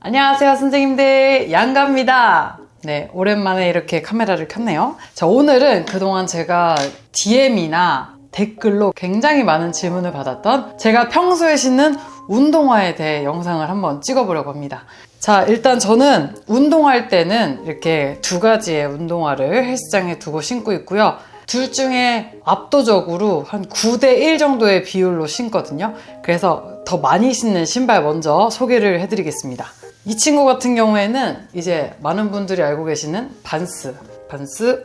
안녕하세요 선생님들, 양가입니다. 네, 오랜만에 이렇게 카메라를 켰네요. 자, 오늘은 그동안 제가 DM이나 댓글로 굉장히 많은 질문을 받았던 제가 평소에 신는 운동화에 대해 영상을 한번 찍어보려고 합니다. 자, 일단 저는 운동할 때는 이렇게 두 가지의 운동화를 헬스장에 두고 신고 있고요. 둘 중에 압도적으로 한 9대1 정도의 비율로 신거든요. 그래서 더 많이 신는 신발 먼저 소개를 해드리겠습니다. 이 친구 같은 경우에는 이제 많은 분들이 알고 계시는 반스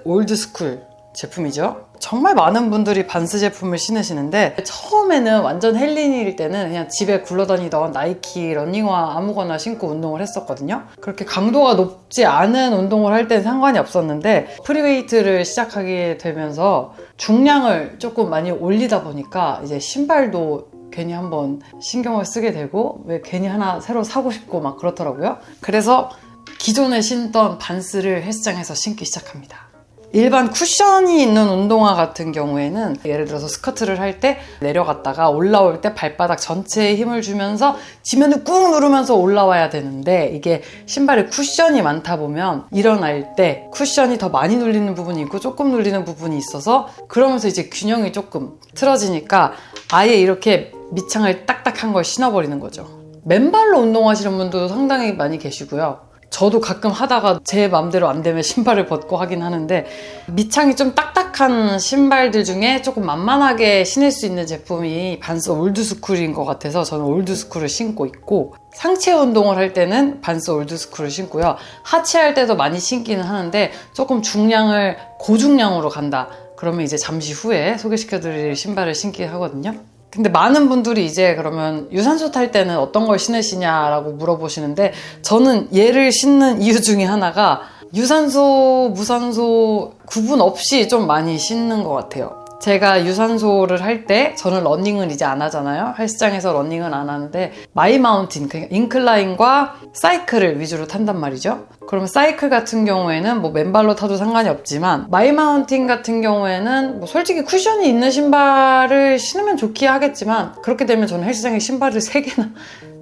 올드스쿨 제품이죠. 정말 많은 분들이 반스 제품을 신으시는데, 처음에는 완전 헬린일 때는 그냥 집에 굴러다니던 나이키 러닝화 아무거나 신고 운동을 했었거든요. 그렇게 강도가 높지 않은 운동을 할 땐 상관이 없었는데, 프리웨이트를 시작하게 되면서 중량을 조금 많이 올리다 보니까 이제 신발도 괜히 한번 신경을 쓰게 되고, 왜 괜히 하나 새로 사고 싶고 막 그렇더라고요. 그래서 기존에 신던 반스를 헬스장에서 신기 시작합니다. 일반 쿠션이 있는 운동화 같은 경우에는 예를 들어서 스쿼트를 할 때 내려갔다가 올라올 때 발바닥 전체에 힘을 주면서 지면을 꾹 누르면서 올라와야 되는데, 이게 신발에 쿠션이 많다 보면 일어날 때 쿠션이 더 많이 눌리는 부분이 있고 조금 눌리는 부분이 있어서, 그러면서 이제 균형이 조금 틀어지니까 아예 이렇게 밑창을 딱딱한 걸 신어버리는 거죠. 맨발로 운동하시는 분도 상당히 많이 계시고요. 저도 가끔 하다가 제 맘대로 안 되면 신발을 벗고 하긴 하는데, 밑창이 좀 딱딱한 신발들 중에 조금 만만하게 신을 수 있는 제품이 반스 올드스쿨인 것 같아서 저는 올드스쿨을 신고 있고, 상체 운동을 할 때는 반스 올드스쿨을 신고요. 하체 할 때도 많이 신기는 하는데, 조금 중량을 고중량으로 간다 그러면 이제 잠시 후에 소개시켜드릴 신발을 신기 하거든요. 근데 많은 분들이 이제 그러면 유산소 탈 때는 어떤 걸 신으시냐라고 물어보시는데, 저는 얘를 신는 이유 중에 하나가 유산소, 무산소 구분 없이 좀 많이 신는 것 같아요. 제가 유산소를 할 때 저는 러닝을 이제 안 하잖아요. 헬스장에서 러닝은 안 하는데 마이 마운틴, 그러니까 인클라인과 사이클을 위주로 탄단 말이죠. 그러면 사이클 같은 경우에는 뭐 맨발로 타도 상관이 없지만, 마이 마운틴 같은 경우에는 뭐 솔직히 쿠션이 있는 신발을 신으면 좋긴 하겠지만, 그렇게 되면 저는 헬스장에 신발을 3개나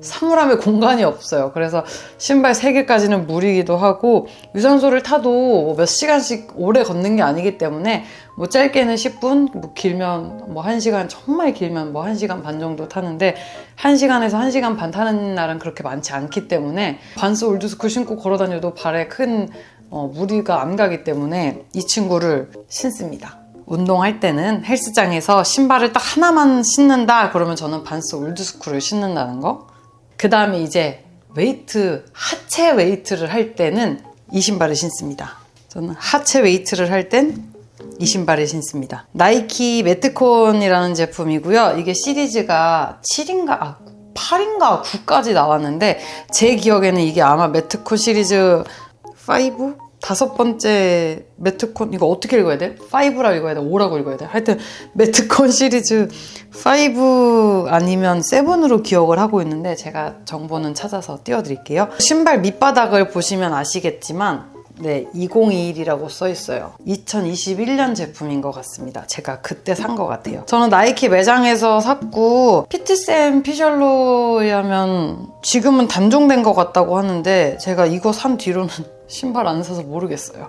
사물함에 공간이 없어요. 그래서 신발 3개까지는 무리기도 하고, 유산소를 타도 몇 시간씩 오래 걷는 게 아니기 때문에 뭐 짧게는 10분, 뭐 길면 뭐 1시간, 정말 길면 뭐 1시간 반 정도 타는데, 1시간에서 1시간 반 타는 날은 그렇게 많지 않기 때문에 반스 올드스쿨 신고 걸어다녀도 발에 큰 무리가 안 가기 때문에 이 친구를 신습니다. 운동할 때는 헬스장에서 신발을 딱 하나만 신는다 그러면 저는 반스 올드스쿨을 신는다는 거. 그 다음에 이제 웨이트, 하체 웨이트를 할 때는 이 신발을 신습니다. 저는 하체 웨이트를 할 땐 이 신발을 신습니다. 나이키 매트콘이라는 제품이고요. 이게 시리즈가 7인가 8인가 9까지 나왔는데, 제 기억에는 이게 아마 매트콘 시리즈 5? 5번째 매트콘, 이거 어떻게 읽어야 돼? 5라고 읽어야 돼? 5라고 읽어야 돼? 하여튼 매트콘 시리즈 5 아니면 7으로 기억을 하고 있는데, 제가 정보는 찾아서 띄워드릴게요. 신발 밑바닥을 보시면 아시겠지만 네, 2021이라고 써있어요. 2021년 제품인 것 같습니다. 제가 그때 산 것 같아요. 저는 나이키 매장에서 샀고, 피트샘 피셜로에 하면 지금은 단종된 것 같다고 하는데, 제가 이거 산 뒤로는 신발 안 사서 모르겠어요.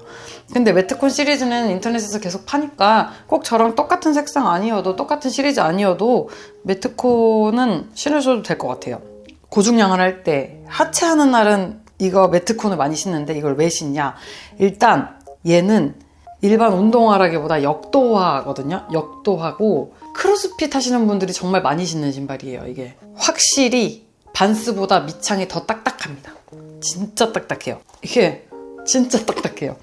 근데 매트콘 시리즈는 인터넷에서 계속 파니까 꼭 저랑 똑같은 색상 아니어도, 똑같은 시리즈 아니어도 매트콘은 신으셔도 될 것 같아요. 고중량을 할 때, 하체하는 날은 이거 매트콘을 많이 신는데, 이걸 왜 신냐? 일단 얘는 일반 운동화라기보다 역도화거든요. 역도화고 크로스핏 하시는 분들이 정말 많이 신는 신발이에요. 이게 확실히 반스보다 밑창이 더 딱딱합니다. 진짜 딱딱해요. 이게 진짜 딱딱해요.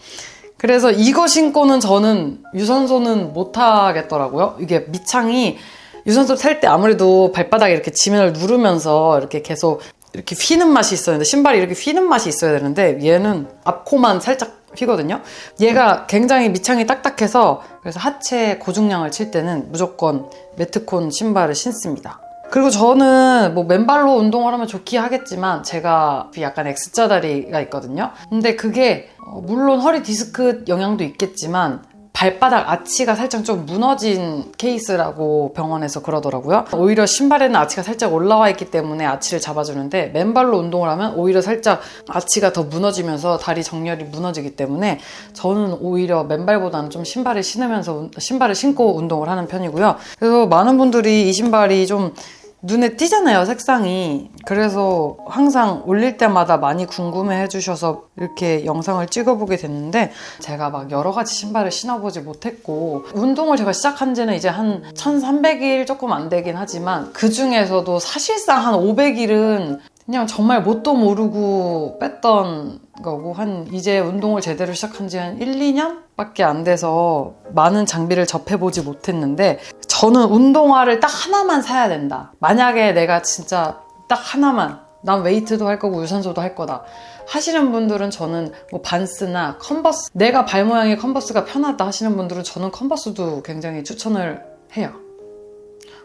그래서 이거 신고는 저는 유산소는 못 하겠더라고요. 이게 밑창이 유산소 탈 때 아무래도 발바닥에 이렇게 지면을 누르면서 이렇게 계속 이렇게 휘는 맛이 있어야 되는데, 신발이 이렇게 휘는 맛이 있어야 되는데, 얘는 앞코만 살짝 휘거든요. 얘가 굉장히 밑창이 딱딱해서, 그래서 하체 고중량을 칠 때는 무조건 매트콘 신발을 신습니다. 그리고 저는 뭐 맨발로 운동을 하면 좋긴 하겠지만, 제가 약간 X자 다리가 있거든요. 근데 그게 물론 허리 디스크 영향도 있겠지만 발바닥 아치가 살짝 좀 무너진 케이스라고 병원에서 그러더라고요. 오히려 신발에는 아치가 살짝 올라와 있기 때문에 아치를 잡아주는데 맨발로 운동을 하면 오히려 살짝 아치가 더 무너지면서 다리 정렬이 무너지기 때문에 저는 오히려 맨발보다는 좀 신발을 신고 운동을 하는 편이고요. 그래서 많은 분들이 이 신발이 좀 눈에 띄잖아요, 색상이. 그래서 항상 올릴 때마다 많이 궁금해 해주셔서 이렇게 영상을 찍어보게 됐는데, 제가 막 여러 가지 신발을 신어보지 못했고, 운동을 제가 시작한 지는 이제 한 1300일 조금 안 되긴 하지만, 그 중에서도 사실상 한 500일은 그냥 정말 뭣도 모르고 뺐던 거고, 이제 운동을 제대로 시작한 지 한 1, 2년? 밖에 안 돼서 많은 장비를 접해보지 못했는데, 저는 운동화를 딱 하나만 사야 된다. 만약에 내가 진짜 딱 하나만, 난 웨이트도 할 거고 유산소도 할 거다 하시는 분들은 저는 뭐 반스나 컨버스, 내가 발 모양이 컨버스가 편하다 하시는 분들은 저는 컨버스도 굉장히 추천을 해요.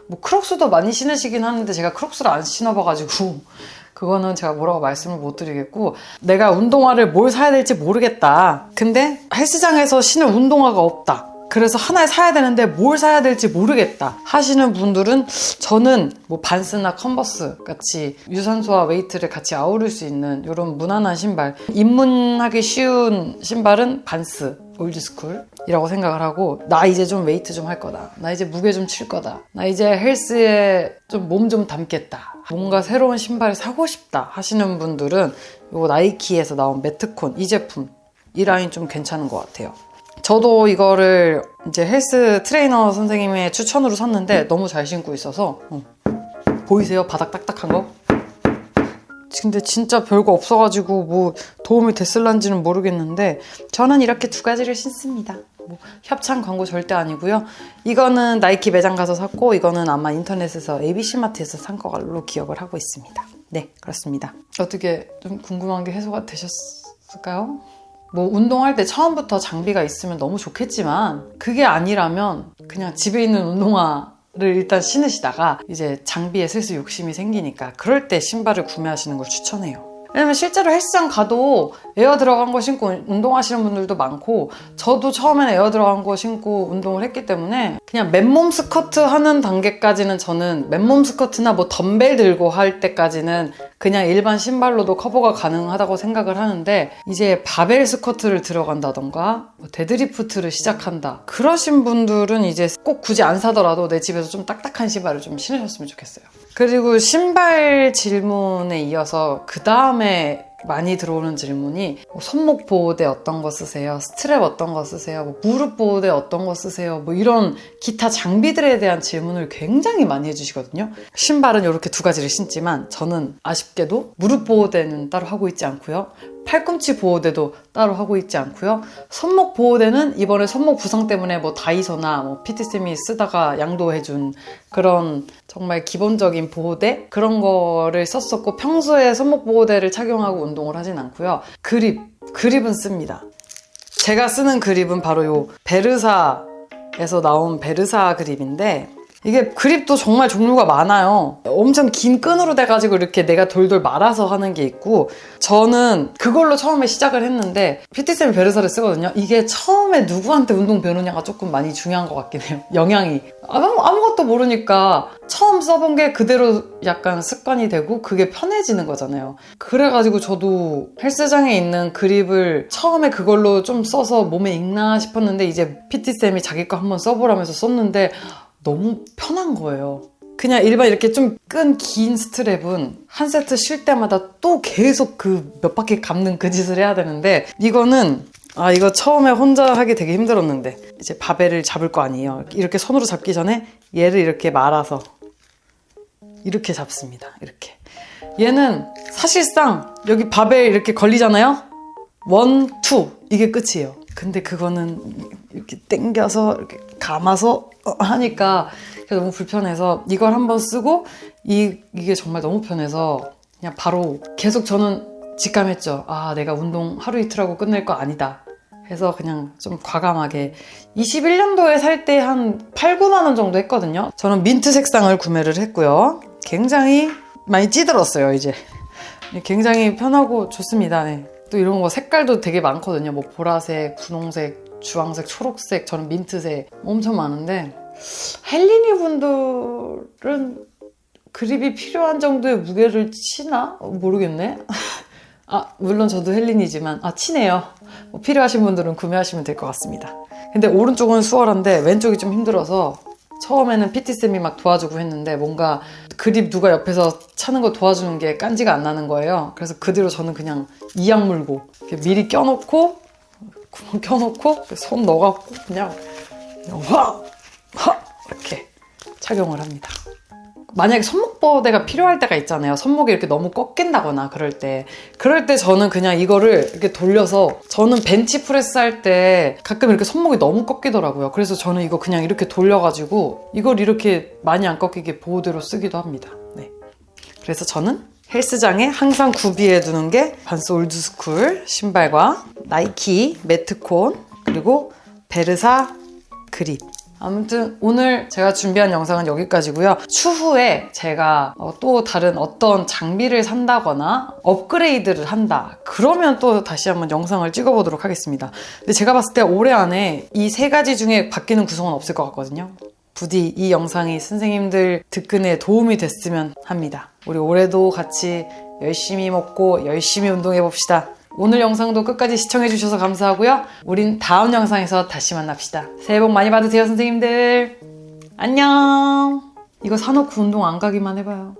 뭐 크록스도 많이 신으시긴 하는데 제가 크록스를 안 신어봐가지고 그거는 제가 뭐라고 말씀을 못 드리겠고, 내가 운동화를 뭘 사야 될지 모르겠다. 근데 헬스장에서 신을 운동화가 없다. 그래서 하나 사야 되는데 뭘 사야 될지 모르겠다 하시는 분들은 저는 뭐 반스나 컨버스 같이 유산소와 웨이트를 같이 아우를 수 있는 이런 무난한 신발, 입문하기 쉬운 신발은 반스 올드스쿨이라고 생각을 하고, 나 이제 좀 웨이트 좀 할 거다, 나 이제 무게 좀 칠 거다, 나 이제 헬스에 좀 몸 좀 담겠다, 뭔가 새로운 신발을 사고 싶다 하시는 분들은 이거 나이키에서 나온 매트콘 이 제품, 이 라인 좀 괜찮은 것 같아요. 저도 이거를 이제 헬스 트레이너 선생님의 추천으로 샀는데 너무 잘 신고 있어서 보이세요? 바닥 딱딱한 거? 근데 진짜 별거 없어가지고 뭐 도움이 됐을런지는 모르겠는데 저는 이렇게 두 가지를 신습니다. 뭐 협찬 광고 절대 아니고요. 이거는 나이키 매장 가서 샀고, 이거는 아마 인터넷에서 ABC마트에서 산 걸로 기억을 하고 있습니다. 네, 그렇습니다. 어떻게 좀 궁금한 게 해소가 되셨을까요? 뭐 운동할 때 처음부터 장비가 있으면 너무 좋겠지만, 그게 아니라면 그냥 집에 있는 운동화를 일단 신으시다가 이제 장비에 슬슬 욕심이 생기니까 그럴 때 신발을 구매하시는 걸 추천해요. 왜냐면 실제로 헬스장 가도 에어 들어간 거 신고 운동하시는 분들도 많고, 저도 처음에는 에어 들어간 거 신고 운동을 했기 때문에 그냥 맨몸 스쿼트 하는 단계까지는, 저는 맨몸 스쿼트나 뭐 덤벨 들고 할 때까지는 그냥 일반 신발로도 커버가 가능하다고 생각을 하는데, 이제 바벨 스쿼트를 들어간다던가 뭐 데드리프트를 시작한다 그러신 분들은 이제 꼭 굳이 안 사더라도 내 집에서 좀 딱딱한 신발을 좀 신으셨으면 좋겠어요. 그리고 신발 질문에 이어서 그 다음에 많이 들어오는 질문이 뭐 손목 보호대 어떤 거 쓰세요? 스트랩 어떤 거 쓰세요? 뭐 무릎 보호대 어떤 거 쓰세요? 뭐 이런 기타 장비들에 대한 질문을 굉장히 많이 해주시거든요. 신발은 이렇게 두 가지를 신지만 저는 아쉽게도 무릎 보호대는 따로 하고 있지 않고요. 팔꿈치 보호대도 따로 하고 있지 않고요. 손목 보호대는 이번에 손목 부상 때문에 뭐 다이소나 뭐 PT쌤이 쓰다가 양도해준 그런 정말 기본적인 보호대, 그런 거를 썼었고, 평소에 손목 보호대를 착용하고 운동을 하진 않고요. 그립은 씁니다. 제가 쓰는 그립은 바로 요 베르사에서 나온 베르사 그립인데, 이게 그립도 정말 종류가 많아요. 엄청 긴 끈으로 돼가지고 이렇게 내가 돌돌 말아서 하는 게 있고, 저는 그걸로 처음에 시작을 했는데 PT쌤이 베르사를 쓰거든요. 이게 처음에 누구한테 운동 배우느냐가 조금 많이 중요한 것 같긴 해요. 영향이. 아무것도 모르니까 처음 써본 게 그대로 약간 습관이 되고 그게 편해지는 거잖아요. 그래가지고 저도 헬스장에 있는 그립을 처음에 그걸로 좀 써서 몸에 익나 싶었는데, 이제 PT쌤이 자기 거 한번 써보라면서 썼는데 너무 편한 거예요. 그냥 일반 이렇게 좀 끈 긴 스트랩은 한 세트 쉴 때마다 또 계속 그 몇 바퀴 감는 그 짓을 해야 되는데, 이거는 이거 처음에 혼자 하기 되게 힘들었는데, 이제 바벨을 잡을 거 아니에요. 이렇게 손으로 잡기 전에 얘를 이렇게 말아서 이렇게 잡습니다. 이렇게. 얘는 사실상 여기 바벨 이렇게 걸리잖아요. 1, 2 이게 끝이에요. 근데 그거는 이렇게 당겨서 이렇게 감아서 하니까 너무 불편해서 이걸 한번 쓰고, 이게 정말 너무 편해서 그냥 바로 계속 저는 직감했죠. 내가 운동 하루 이틀 하고 끝낼 거 아니다 해서 그냥 좀 과감하게 21년도에 살 때 한 8, 9만 원 정도 했거든요. 저는 민트 색상을 구매를 했고요. 굉장히 많이 찌들었어요. 이제 굉장히 편하고 좋습니다. 네. 또 이런 거 색깔도 되게 많거든요. 뭐 보라색, 분홍색, 주황색, 초록색, 저는 민트색 엄청 많은데 헬리니 분들은 그립이 필요한 정도의 무게를 치나? 모르겠네. 물론 저도 헬린이지만 치네요. 필요하신 분들은 구매하시면 될 것 같습니다. 근데 오른쪽은 수월한데 왼쪽이 좀 힘들어서 처음에는 PT쌤이 막 도와주고 했는데 뭔가 그립 누가 옆에서 차는 거 도와주는 게 깐지가 안 나는 거예요. 그래서 그 뒤로 저는 그냥 이악 물고 미리 껴놓고 구멍 껴놓고 손 넣어갖고 그냥 이렇게 착용을 합니다. 만약에 손목보호대가 필요할 때가 있잖아요. 손목이 이렇게 너무 꺾인다거나 그럴 때 저는 그냥 이거를 이렇게 돌려서, 저는 벤치프레스 할 때 가끔 이렇게 손목이 너무 꺾이더라고요. 그래서 저는 이거 그냥 이렇게 돌려가지고 이걸 이렇게 많이 안 꺾이게 보호대로 쓰기도 합니다. 네. 그래서 저는 헬스장에 항상 구비해 두는 게 반스 올드스쿨 신발과 나이키 매트콘 그리고 베르사 그립. 아무튼 오늘 제가 준비한 영상은 여기까지고요. 추후에 제가 또 다른 어떤 장비를 산다거나 업그레이드를 한다, 그러면 또 다시 한번 영상을 찍어보도록 하겠습니다. 근데 제가 봤을 때 올해 안에 이 3가지 중에 바뀌는 구성은 없을 것 같거든요. 부디 이 영상이 선생님들 득근에 도움이 됐으면 합니다. 우리 올해도 같이 열심히 먹고 열심히 운동해봅시다. 오늘 영상도 끝까지 시청해주셔서 감사하고요. 우린 다음 영상에서 다시 만납시다. 새해 복 많이 받으세요, 선생님들. 안녕. 이거 사놓고 운동 안 가기만 해봐요.